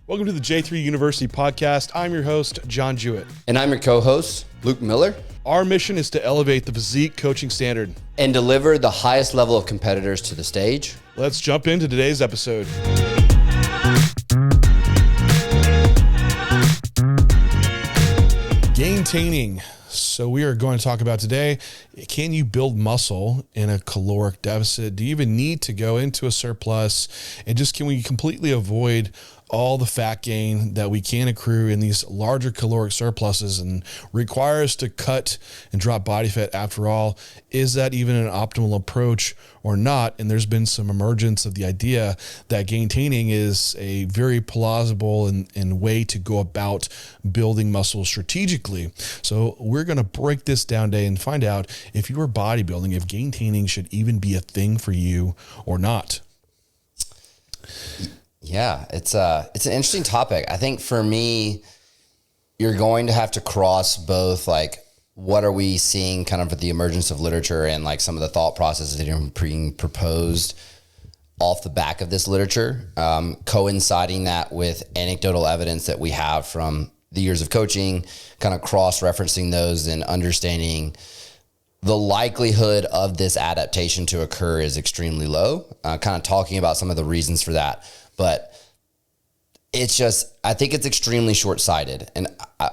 Welcome to the J3U University podcast. I'm your host, John Jewett. And I'm your co-host, Luke Miller. Our mission is to elevate the physique coaching standard and deliver the highest level of competitors to the stage. Let's jump into today's episode. Gaintaining. So we are going to talk about today, can you build muscle in a caloric deficit? Do you even need to go into a surplus? And just can we completely avoid all the fat gain that we can accrue in these larger caloric surpluses and require us to cut and drop body fat after all? Is that even an optimal approach or not? And there's been some emergence of the idea that gaintaining is a very plausible and way to go about building muscle strategically. So we're going to break this down today and find out if you are bodybuilding, if gaintaining should even be a thing for you or not. Yeah, it's an interesting topic. I think for me, you're going to have to cross both, like, what are we seeing kind of with the emergence of literature and like some of the thought processes that are being proposed off the back of this literature, coinciding that with anecdotal evidence that we have from the years of coaching, kind of cross-referencing those and understanding the likelihood of this adaptation to occur is extremely low, kind of talking about some of the reasons for that. But it's just, I think it's extremely short-sighted. And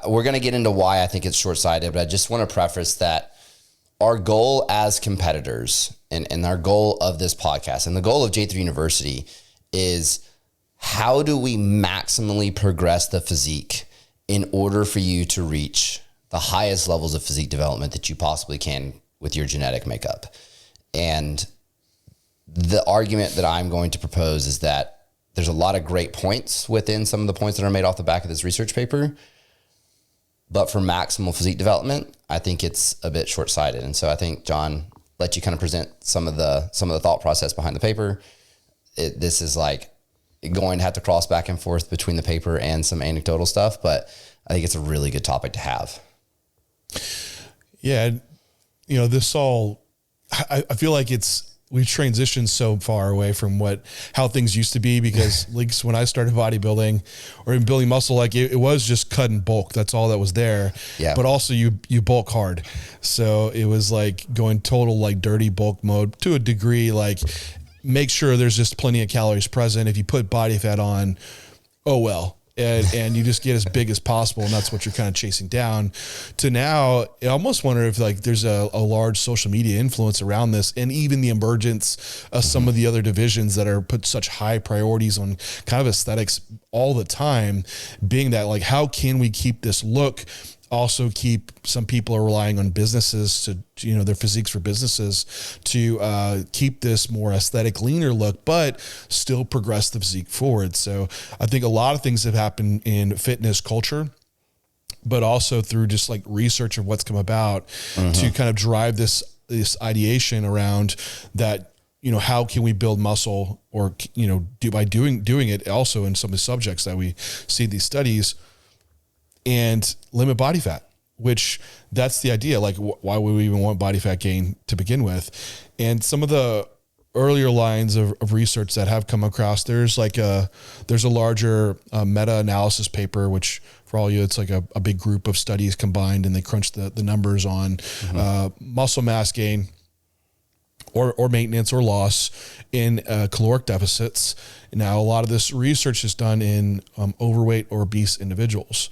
we're going to get into why I think it's short-sighted, but I just want to preface that our goal as competitors and our goal of this podcast and the goal of J3 University is how do we maximally progress the physique in order for you to reach the highest levels of physique development that you possibly can with your genetic makeup. And the argument that I'm going to propose is that there's a lot of great points within some of the points that are made off the back of this research paper, but for maximal physique development, I think it's a bit short-sighted. And so I think, John, let you kind of present some of the thought process behind the paper. This is like going to have to cross back and forth between the paper and some anecdotal stuff, but I think it's a really good topic to have. Yeah. You know, I feel like we've transitioned so far away from how things used to be, because like when I started bodybuilding or in building muscle, like it was just cut and bulk. That's all that was there. Yeah. But also you bulk hard. So it was like going total like dirty bulk mode to a degree, like make sure there's just plenty of calories present. If you put body fat on, oh well. And you just get as big as possible, and that's what you're kind of chasing down. To now, I almost wonder if like there's a large social media influence around this, and even the emergence of some of the other divisions that are put such high priorities on kind of aesthetics all the time, being that like, how can we keep this look? Also keep, some people are relying on businesses to, their physiques for businesses to keep this more aesthetic, leaner look, but still progress the physique forward. So I think a lot of things have happened in fitness culture, but also through just like research of what's come about to kind of drive this ideation around that, how can we build muscle or, by doing it also in some of the subjects that we see these studies, and limit body fat, which that's the idea. Like, why would we even want body fat gain to begin with? And some of the earlier lines of research that have come across, there's a larger meta-analysis paper, which for all you, it's like a big group of studies combined, and they crunch the numbers on muscle mass gain or maintenance or loss in caloric deficits. Now, a lot of this research is done in overweight or obese individuals.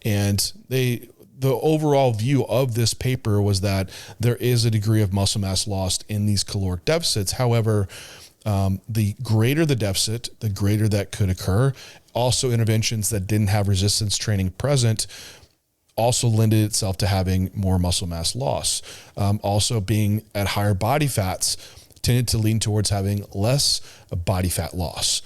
And the overall view of this paper was that there is a degree of muscle mass lost in these caloric deficits. However, the greater the deficit, the greater that could occur. Also, interventions that didn't have resistance training present also lended itself to having more muscle mass loss. Also, being at higher body fats tended to lean towards having less body fat loss.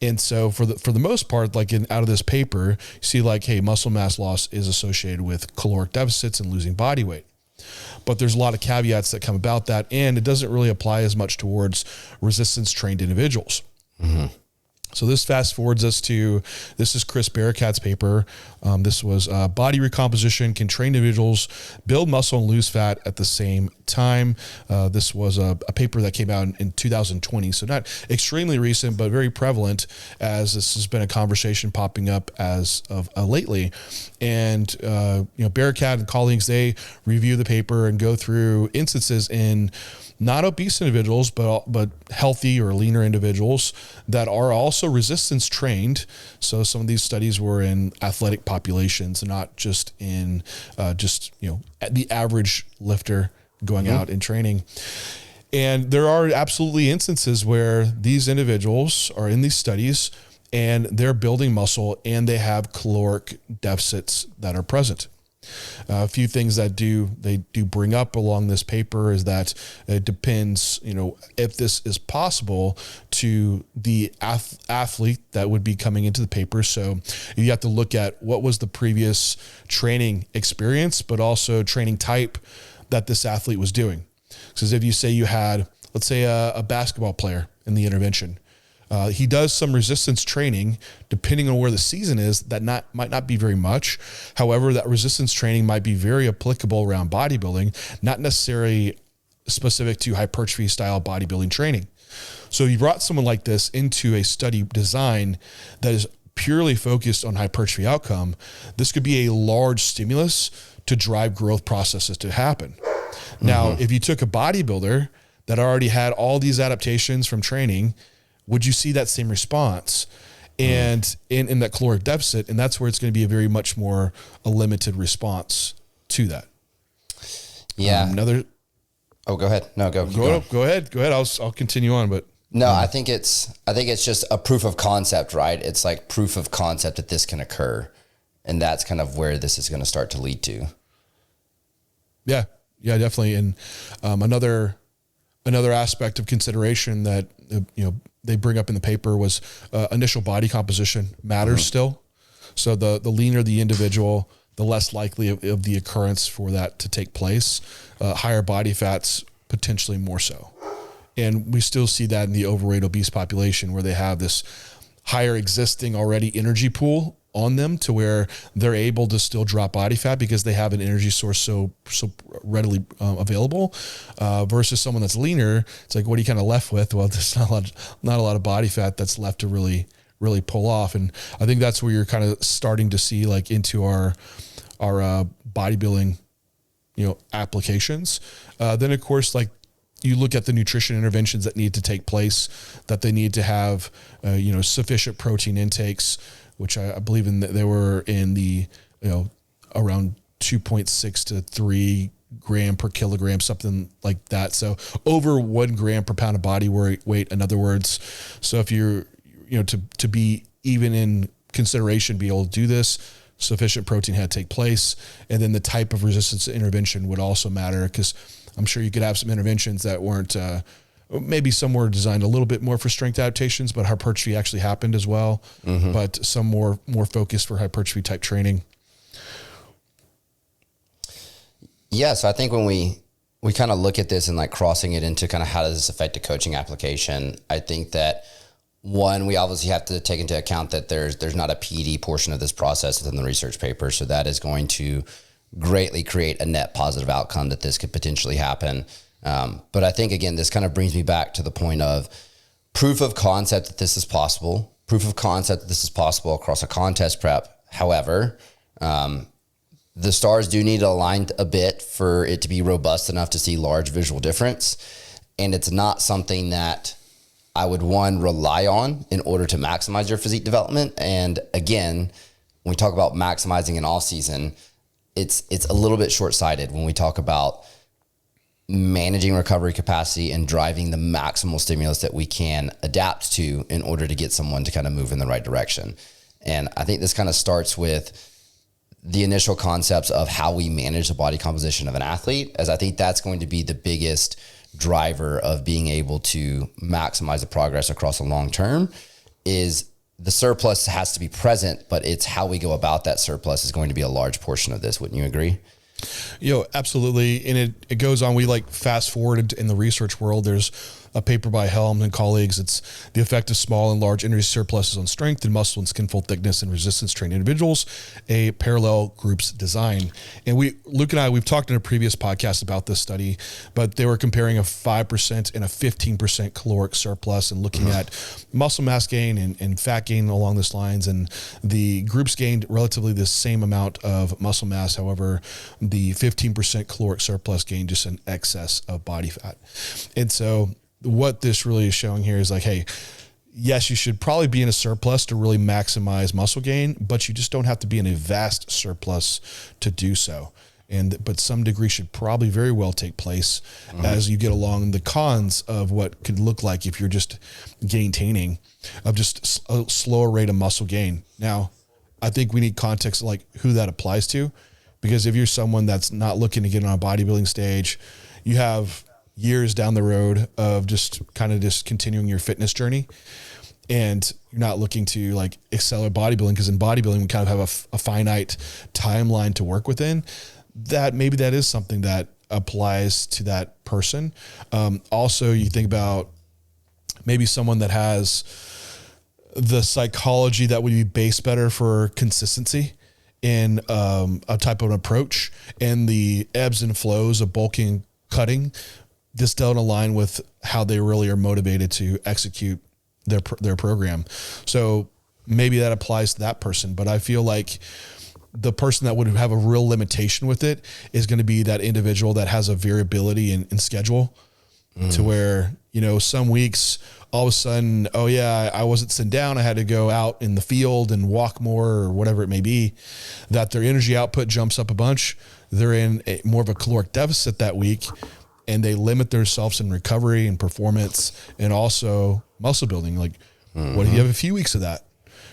And so for the most part, like out of this paper, you see like, hey, muscle mass loss is associated with caloric deficits and losing body weight. But there's a lot of caveats that come about that, and it doesn't really apply as much towards resistance trained individuals. So this fast forwards us to, this is Chris Barricat's paper. This was body recomposition. Can trained individuals build muscle and lose fat at the same time. This was a paper that came out in 2020, so not extremely recent, but very prevalent, as this has been a conversation popping up as of lately. And Bearcat and colleagues, they review the paper and go through instances in not obese individuals, but healthy or leaner individuals that are also resistance trained. So some of these studies were in athletic populations, not just in the average lifter going out and training. And there are absolutely instances where these individuals are in these studies and they're building muscle and they have caloric deficits that are present. A few things that they do bring up along this paper is that it depends, if this is possible to the athlete that would be coming into the paper. So you have to look at what was the previous training experience, but also training type that this athlete was doing. Because if you say you had, let's say a basketball player in the intervention, he does some resistance training, depending on where the season is, that might not be very much. However, that resistance training might be very applicable around bodybuilding, not necessarily specific to hypertrophy style bodybuilding training. So if you brought someone like this into a study design that is purely focused on hypertrophy outcome, this could be a large stimulus to drive growth processes to happen. Now, if you took a bodybuilder that already had all these adaptations from training, would you see that same response and in that caloric deficit? And that's where it's going to be a very much more a limited response to that. Yeah. Go ahead. No, go ahead. I'll continue on, but no, I think it's just a proof of concept, right? It's like proof of concept that this can occur. And that's kind of where this is going to start to lead to. Yeah, definitely. And another aspect of consideration that, they bring up in the paper was initial body composition matters still. So the leaner the individual, the less likely of the occurrence for that to take place. Higher body fats, potentially more so. And we still see that in the overweight obese population, where they have this higher existing already energy pool on them to where they're able to still drop body fat because they have an energy source so readily available, versus someone that's leaner. It's like, what are you kind of left with? Well, there's not a lot of body fat that's left to really pull off. And I think that's where you're kind of starting to see like into our bodybuilding, applications. Then of course, like, you look at the nutrition interventions that need to take place, that they need to have, sufficient protein intakes, which I believe they were in the, around 2.6 to 3 gram per kilogram, something like that. So over 1 gram per pound of body weight, in other words. So if you're, to be even in consideration, be able to do this, sufficient protein had to take place. And then the type of resistance intervention would also matter, because I'm sure you could have some interventions that weren't, maybe some were designed a little bit more for strength adaptations, but hypertrophy actually happened as well. But some more focused for hypertrophy type training. Yeah. So I think when we kind of look at this and like crossing it into kind of how does this affect a coaching application, I think that one, we obviously have to take into account that there's not a PD portion of this process within the research paper. So that is going to greatly create a net positive outcome that this could potentially happen. But I think, again, this kind of brings me back to the point of proof of concept that this is possible, proof of concept that this is possible across a contest prep. However, the stars do need to align a bit for it to be robust enough to see large visual difference. And it's not something that I would, rely on in order to maximize your physique development. And again, when we talk about maximizing an off season, it's a little bit short-sighted when we talk about managing recovery capacity and driving the maximal stimulus that we can adapt to in order to get someone to kind of move in the right direction. And I think this kind of starts with the initial concepts of how we manage the body composition of an athlete, as I think that's going to be the biggest driver of being able to maximize the progress across a long term. Is the surplus has to be present, but it's how we go about that surplus is going to be a large portion of this. Wouldn't you agree? Absolutely. And it goes on. We like fast forward in the research world. There's a paper by Helm and colleagues. It's the effect of small and large energy surpluses on strength and muscle and skin fold thickness and resistance trained individuals, a parallel groups design. And Luke and I, we've talked in a previous podcast about this study, but they were comparing a 5% and a 15% caloric surplus and looking at muscle mass gain and fat gain along this lines. And the groups gained relatively the same amount of muscle mass. However, the 15% caloric surplus gained just an excess of body fat. And so what this really is showing here is like, hey, yes, you should probably be in a surplus to really maximize muscle gain, but you just don't have to be in a vast surplus to do so. But some degree should probably very well take place as you get along the cons of what could look like if you're just gaintaining of just a slower rate of muscle gain. Now, I think we need context like who that applies to, because if you're someone that's not looking to get on a bodybuilding stage, you have years down the road of just continuing your fitness journey, and you're not looking to like accelerate bodybuilding, because in bodybuilding we kind of have a finite timeline to work within. That maybe that is something that applies to that person. Also, you think about maybe someone that has the psychology that would be based better for consistency in a type of an approach, and the ebbs and flows of bulking and cutting just don't align with how they really are motivated to execute their program. So maybe that applies to that person, but I feel like the person that would have a real limitation with it is going to be that individual that has a variability in schedule to where, you know, some weeks all of a sudden, oh yeah, I wasn't sitting down, I had to go out in the field and walk more or whatever it may be, that their energy output jumps up a bunch. They're in more of a caloric deficit that week, and they limit themselves in recovery and performance and also muscle building. Like, what if you have a few weeks of that?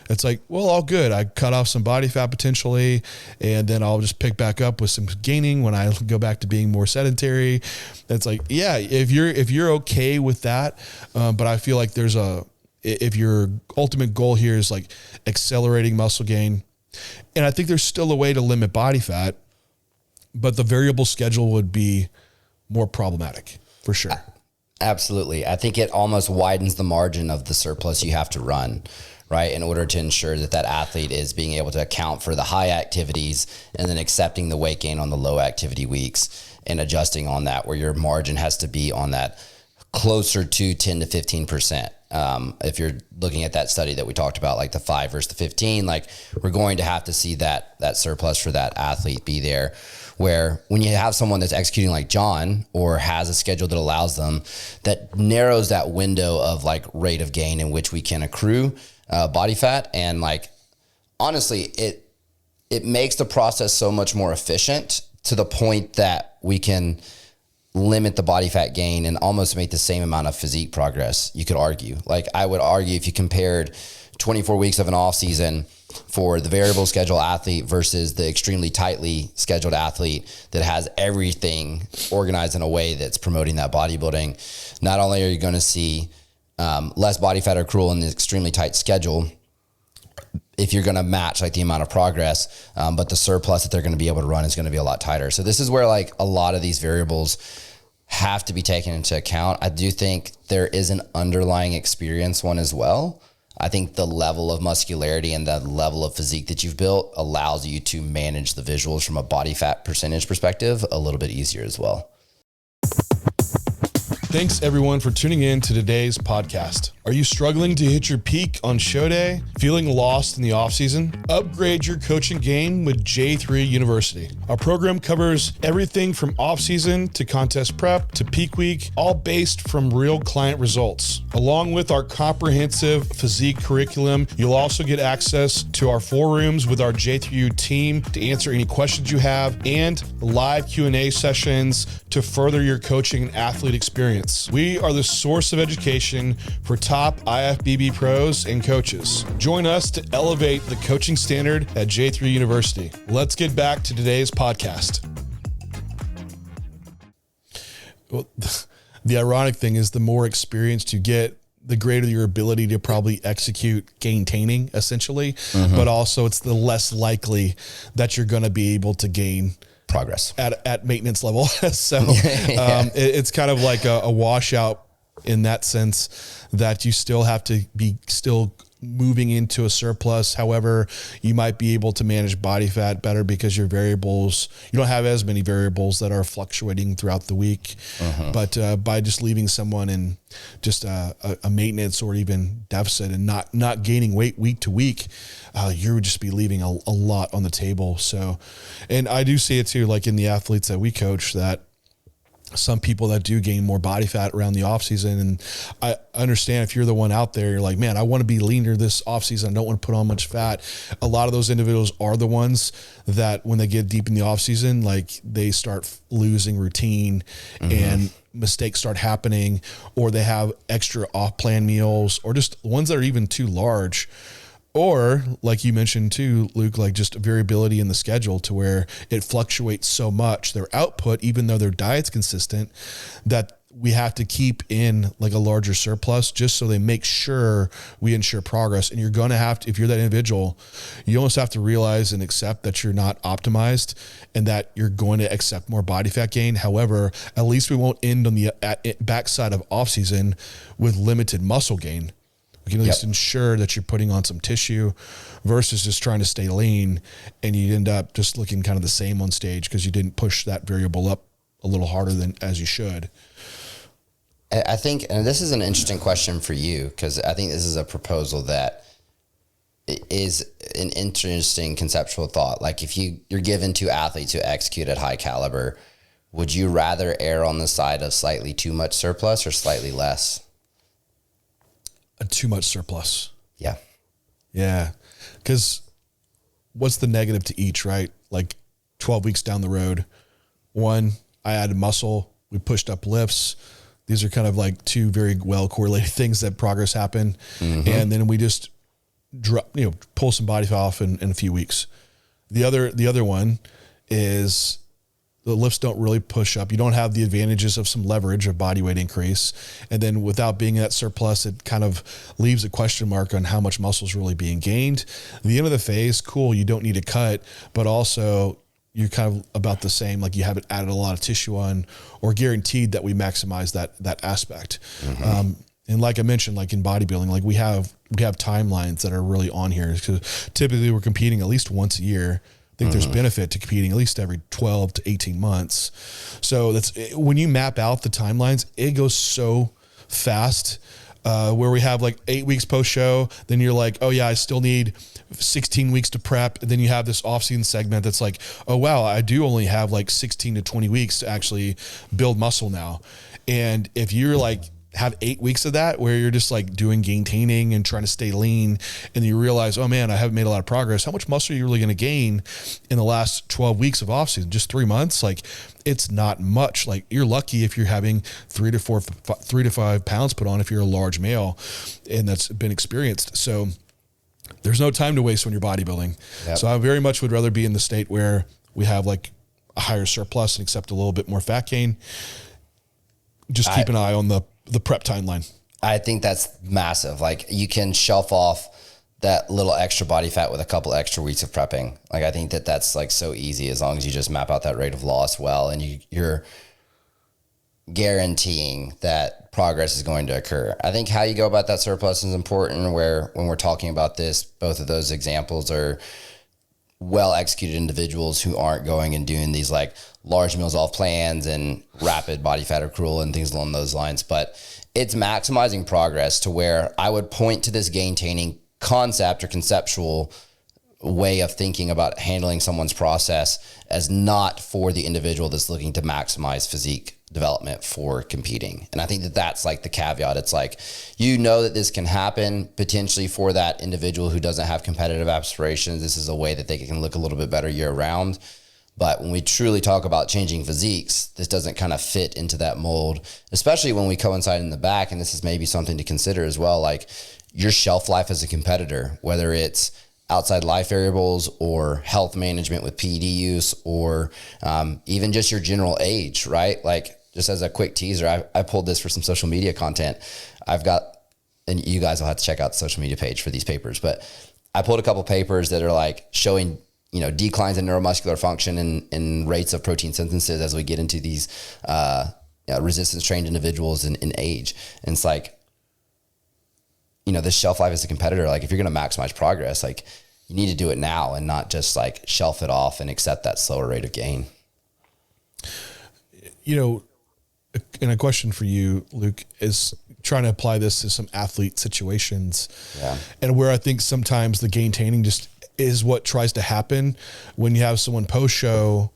It's like, well, all good. I cut off some body fat potentially, and then I'll just pick back up with some gaining when I go back to being more sedentary. It's like, yeah, if you're okay with that, but I feel like if your ultimate goal here is like accelerating muscle gain, and I think there's still a way to limit body fat, but the variable schedule would be more problematic for sure. Absolutely. I think it almost widens the margin of the surplus you have to run, right, in order to ensure that that athlete is being able to account for the high activities and then accepting the weight gain on the low activity weeks and adjusting on that, where your margin has to be on that closer to 10 to 15%. If you're looking at that study that we talked about, like the 5 versus the 15, like we're going to have to see that surplus for that athlete be there, where when you have someone that's executing like John or has a schedule that allows them, that narrows that window of like rate of gain in which we can accrue body fat. And like, honestly, it makes the process so much more efficient to the point that we can limit the body fat gain and almost make the same amount of physique progress. You could argue, like I would argue, if you compared 24 weeks of an off season for the variable schedule athlete versus the extremely tightly scheduled athlete that has everything organized in a way that's promoting that bodybuilding, not only are you going to see less body fat accrual in the extremely tight schedule if you're going to match like the amount of progress, but the surplus that they're going to be able to run is going to be a lot tighter. So this is where like a lot of these variables have to be taken into account. I do think there is an underlying experience one as well. I think the level of muscularity and the level of physique that you've built allows you to manage the visuals from a body fat percentage perspective a little bit easier as well. Thanks everyone for tuning in to today's podcast. Are you struggling to hit your peak on show day? Feeling lost in the off season? Upgrade your coaching game with J3U University. Our program covers everything from off season to contest prep to peak week, all based from real client results. Along with our comprehensive physique curriculum, you'll also get access to our 4 rooms with our J3U team to answer any questions you have, and live Q&A sessions to further your coaching and athlete experience. We are the source of education for top IFBB pros and coaches. Join us to elevate the coaching standard at J3 University. Let's get back to today's podcast. Well, the ironic thing is the more experienced you get, the greater your ability to probably execute gaintaining essentially, but also it's the less likely that you're going to be able to gain progress at maintenance level. So it's kind of like a washout in that sense that you still have to be still moving into a surplus. However, you might be able to manage body fat better because your variables, you don't have as many variables that are fluctuating throughout the week. But by just leaving someone in just a maintenance or even deficit and not gaining weight week to week, you would just be leaving a lot on the table. So, and I do see it too, like in the athletes that we coach, that some people that do gain more body fat around the off season. And I understand if you're the one out there, you're like, man, I want to be leaner this off season. I don't want to put on much fat. A lot of those individuals are the ones that when they get deep in the off season, like they start losing routine and mistakes start happening, or they have extra off plan meals, or just ones that are even too large. Or like you mentioned too, Luke, like just variability in the schedule to where it fluctuates so much, their output, even though their diet's consistent, that we have to keep in like a larger surplus just so they make sure we ensure progress. And you're going to have to, if you're that individual, you almost have to realize and accept that you're not optimized and that you're going to accept more body fat gain. However, at least we won't end on the backside of off season with limited muscle gain. We can at least ensure that you're putting on some tissue versus just trying to stay lean, and you end up just looking kind of the same on stage because you didn't push that variable up a little harder than as you should. I think, and this is an interesting question for you, because I think this is a proposal that is an interesting conceptual thought. Like if you're given two athletes who execute at high caliber, would you rather err on the side of slightly too much surplus or slightly less? Too much surplus. Yeah. Yeah. Because what's the negative to each, right? Like 12 weeks down the road, one, I added muscle, we pushed up lifts. These are kind of like two very well correlated things that progress happen. And then we just drop, pull some body fat off in a few weeks. The other one is the lifts don't really push up. You don't have the advantages of some leverage of body weight increase. And then without being at surplus, it kind of leaves a question mark on how much muscle is really being gained. At the end of the phase, cool, you don't need to cut, but also you're kind of about the same. Like you haven't added a lot of tissue on or guaranteed that we maximize that aspect. And like I mentioned, like in bodybuilding, like we have timelines that are really on here because typically we're competing at least once a year. I think there's benefit to competing at least every 12 to 18 months. So that's when you map out the timelines, it goes so fast where we have like 8 weeks post show. Then you're like, oh yeah, I still need 16 weeks to prep. And then you have this off season segment that's like, oh wow, I do only have like 16 to 20 weeks to actually build muscle now. And if you're like, have 8 weeks of that where you're just like doing gaintaining and trying to stay lean, and you realize, oh man, I haven't made a lot of progress. How much muscle are you really going to gain in the last 12 weeks of off season? Just 3 months? Like it's not much. Like you're lucky if you're having 3 to 5 pounds put on if you're a large male and that's been experienced. So there's no time to waste when you're bodybuilding. Yep. So I very much would rather be in the state where we have like a higher surplus and accept a little bit more fat gain. Just keep an eye on the prep timeline. I think that's massive. Like you can shelf off that little extra body fat with a couple extra weeks of prepping. Like I think that's like so easy as long as you just map out that rate of loss well, and you're guaranteeing that progress is going to occur. I think how you go about that surplus is important, where when we're talking about this, both of those examples are well executed individuals who aren't going and doing these like large meals off plans and rapid body fat accrual and things along those lines. But it's maximizing progress to where I would point to this gaintaining concept or conceptual way of thinking about handling someone's process as not for the individual that's looking to maximize physique development for competing. And I think that's like the caveat. It's like, that this can happen potentially for that individual who doesn't have competitive aspirations. This is a way that they can look a little bit better year round. But when we truly talk about changing physiques, this doesn't kind of fit into that mold, especially when we coincide in the back. And this is maybe something to consider as well. Like your shelf life as a competitor, whether it's outside life variables or health management with PED use, or even just your general age, right? Like just as a quick teaser, I pulled this for some social media content. I've got, and you guys will have to check out the social media page for these papers, but I pulled a couple papers that are like showing, declines in neuromuscular function and rates of protein synthesis as we get into these resistance trained individuals in age. And it's like, the shelf life as a competitor, like if you're going to maximize progress, like you need to do it now and not just like shelf it off and accept that slower rate of gain. And a question for you, Luke, is trying to apply this to some athlete situations. Yeah. And where I think sometimes the gaintaining just is what tries to happen when you have someone post-show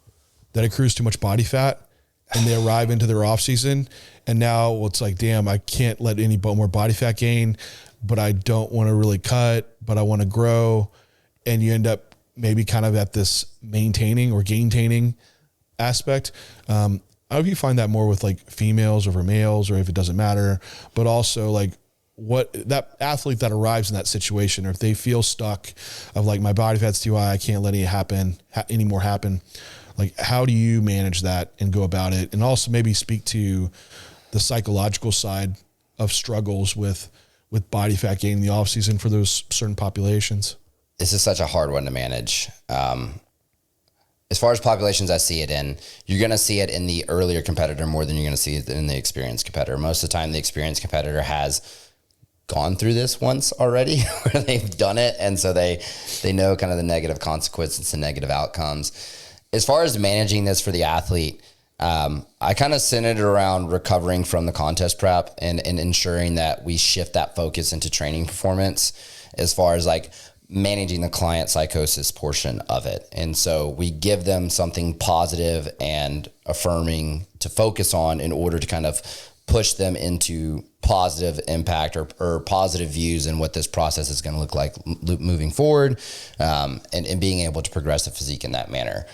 that accrues too much body fat and they arrive into their off season. And now it's like, damn, I can't let any more body fat gain, but I don't want to really cut, but I want to grow. And you end up maybe kind of at this maintaining or gaintaining aspect. How do you find that more with like females over males, or if it doesn't matter, but also like what that athlete that arrives in that situation, or if they feel stuck of like my body fat's too high, I can't let any more happen. Like, how do you manage that and go about it? And also maybe speak to the psychological side of struggles with body fat gain in the off season for those certain populations. This is such a hard one to manage. As far as populations I see it in, you're going to see it in the earlier competitor more than you're going to see it in the experienced competitor. Most of the time, the experienced competitor has gone through this once already where they've done it. And so they know kind of the negative consequences and negative outcomes. As far as managing this for the athlete, I kind of centered it around recovering from the contest prep and ensuring that we shift that focus into training performance as far as like managing the client psychosis portion of it. And so we give them something positive and affirming to focus on in order to kind of push them into positive impact or positive views and what this process is going to look like moving forward, and being able to progress the physique in that manner.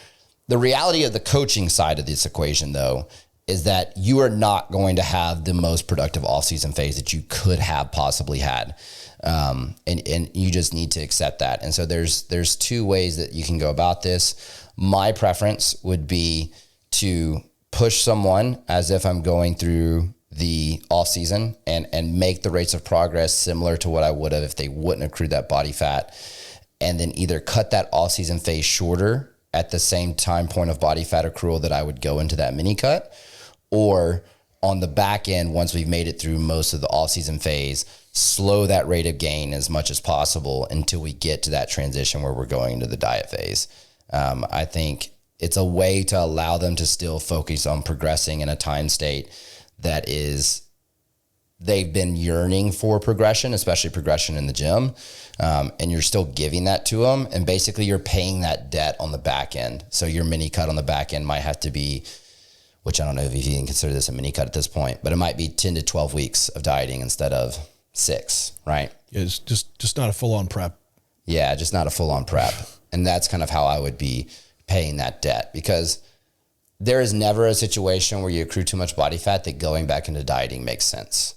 The reality of the coaching side of this equation, though, is that you are not going to have the most productive off-season phase that you could have possibly had. And you just need to accept that. And so there's two ways that you can go about this. My preference would be to push someone as if I'm going through the off season and make the rates of progress similar to what I would have if they wouldn't accrue that body fat, and then either cut that off season phase shorter at the same time point of body fat accrual that I would go into that mini cut, or on the back end, once we've made it through most of the off season phase, slow that rate of gain as much as possible until we get to that transition where we're going into the diet phase. I think it's a way to allow them to still focus on progressing in a time state that is, they've been yearning for progression, especially progression in the gym. And you're still giving that to them. And basically you're paying that debt on the back end. So your mini cut on the back end might have to be, which I don't know if you can consider this a mini cut at this point, but it might be 10 to 12 weeks of dieting instead of 6, right? It's just not a full-on prep. Yeah, just not a full-on prep. And that's kind of how I would be paying that debt, because there is never a situation where you accrue too much body fat that going back into dieting makes sense.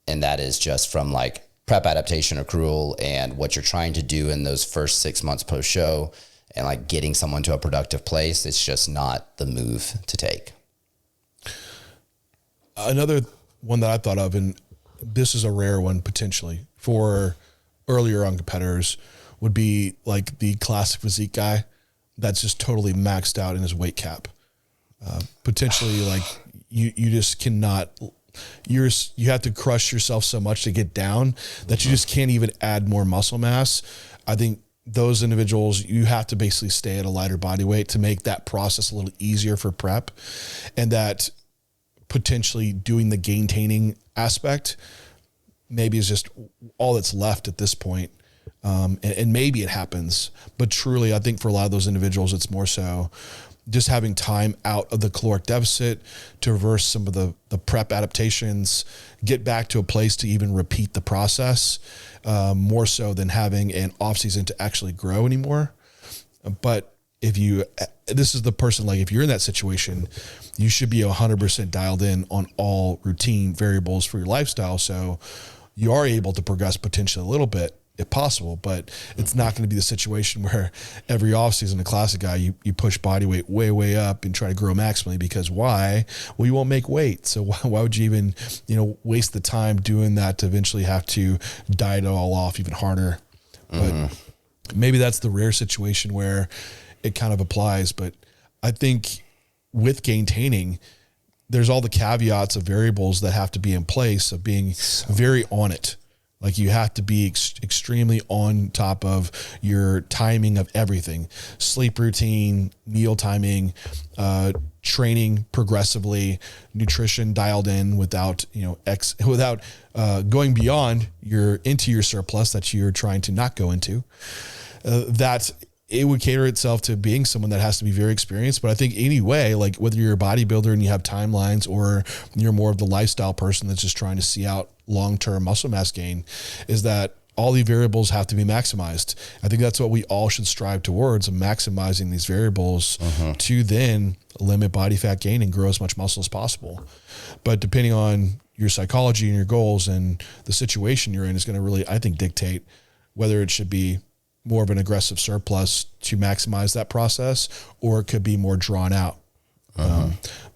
And that is just from like prep adaptation accrual and what you're trying to do in those first 6 months post-show and like getting someone to a productive place. It's just not the move to take. Another one that I thought of, and this is a rare one potentially for earlier on competitors, would be like the classic physique guy that's just totally maxed out in his weight cap. Potentially like you just cannot, you have to crush yourself so much to get down that you just can't even add more muscle mass. I think those individuals, you have to basically stay at a lighter body weight to make that process a little easier for prep, and that potentially doing the gaintaining aspect maybe is just all that's left at this point. And maybe it happens, but truly I think for a lot of those individuals, it's more so just having time out of the caloric deficit to reverse some of the prep adaptations, get back to a place to even repeat the process, more so than having an off season to actually grow anymore. But this is the person, like if you're in that situation, you should be 100% dialed in on all routine variables for your lifestyle. So you are able to progress potentially a little bit if possible, but it's not going to be the situation where every offseason, a classic guy, you push body weight way up and try to grow maximally, because why? Well, you won't make weight. So why would you even, waste the time doing that to eventually have to diet it all off even harder? But maybe that's the rare situation where it kind of applies. But I think with gaintaining, there's all the caveats of variables that have to be in place of being very on it. Like you have to be extremely on top of your timing of everything, sleep routine, meal timing, training progressively, nutrition dialed in without, without going beyond into your surplus that you're trying to not go into. That it would cater itself to being someone that has to be very experienced. But I think anyway, like whether you're a bodybuilder and you have timelines or you're more of the lifestyle person that's just trying to see out long-term muscle mass gain, is that all the variables have to be maximized. I think that's what we all should strive towards, maximizing these variables to then limit body fat gain and grow as much muscle as possible. But depending on your psychology and your goals and the situation you're in is going to really, I think, dictate whether it should be more of an aggressive surplus to maximize that process, or it could be more drawn out.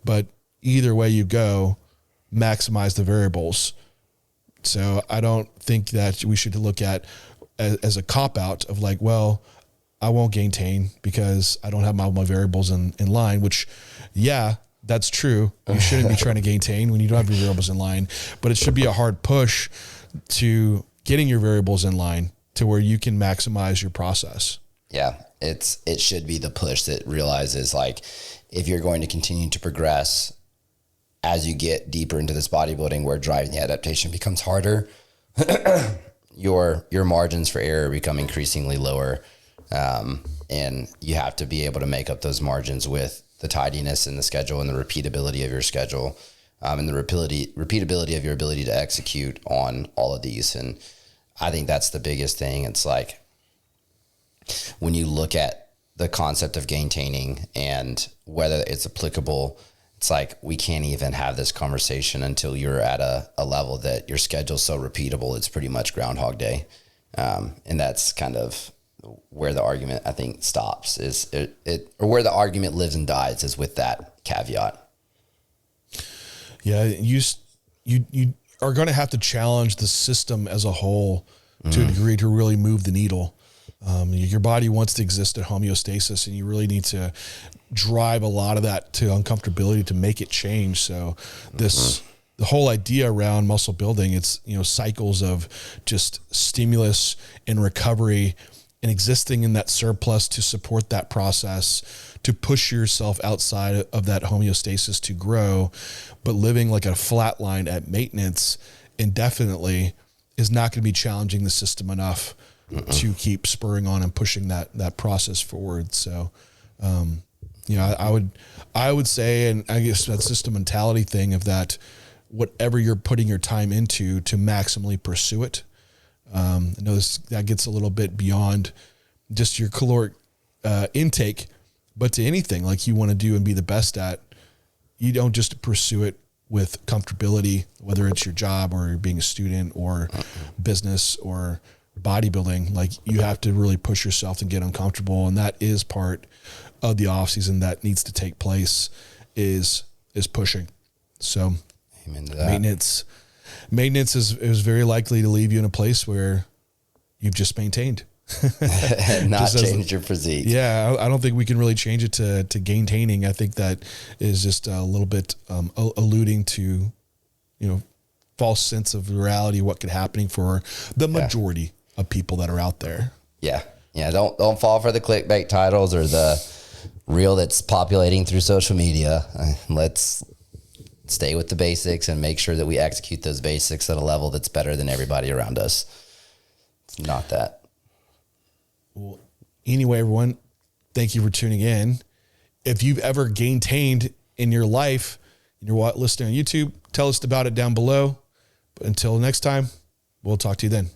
But either way you go, maximize the variables. So I don't think that we should look at as a cop out of like, well, I won't gaintain because I don't have my variables in line, which yeah, that's true. You shouldn't be trying to gaintain when you don't have your variables in line, but it should be a hard push to getting your variables in line to where you can maximize your process. Yeah. It should be the push that realizes like, if you're going to continue to progress as you get deeper into this bodybuilding where driving the adaptation becomes harder, your margins for error become increasingly lower. And you have to be able to make up those margins with the tidiness in the schedule and the repeatability of your schedule, and the repeatability of your ability to execute on all of these. And I think that's the biggest thing. It's like when you look at the concept of gaintaining and whether it's applicable, it's like we can't even have this conversation until you're at a level that your schedule's so repeatable, it's pretty much Groundhog Day. And that's kind of where the argument, I think, stops, or where the argument lives and dies is with that caveat. Yeah, you are going to have to challenge the system as a whole to a degree to really move the needle. Your body wants to exist at homeostasis, and you really need to drive a lot of that to uncomfortability to make it change. So the whole idea around muscle building, it's, cycles of just stimulus and recovery and existing in that surplus to support that process, to push yourself outside of that homeostasis to grow, but living like a flat line at maintenance indefinitely is not going to be challenging the system enough to keep spurring on and pushing that process forward. So, I would say, and I guess that's just a mentality thing of that, whatever you're putting your time into to maximally pursue it. I know that gets a little bit beyond just your caloric intake, but to anything like you want to do and be the best at, you don't just pursue it with comfortability, whether it's your job or being a student or business or bodybuilding. Like you have to really push yourself and get uncomfortable. And that is part of the off season that needs to take place is pushing. So amen to that. Maintenance is very likely to leave you in a place where you've just maintained. Not changed your physique. Yeah, I don't think we can really change it to gaintaining. I think that is just a little bit alluding to, false sense of reality, what could happening for the majority of people that are out there. Yeah. Yeah. Don't fall for the clickbait titles or the reel that's populating through social media. Let's stay with the basics and make sure that we execute those basics at a level that's better than everybody around us. It's not that. Well, anyway, everyone, thank you for tuning in. If you've ever gaintained in your life and you're listening on YouTube, tell us about it down below. But until next time, we'll talk to you then.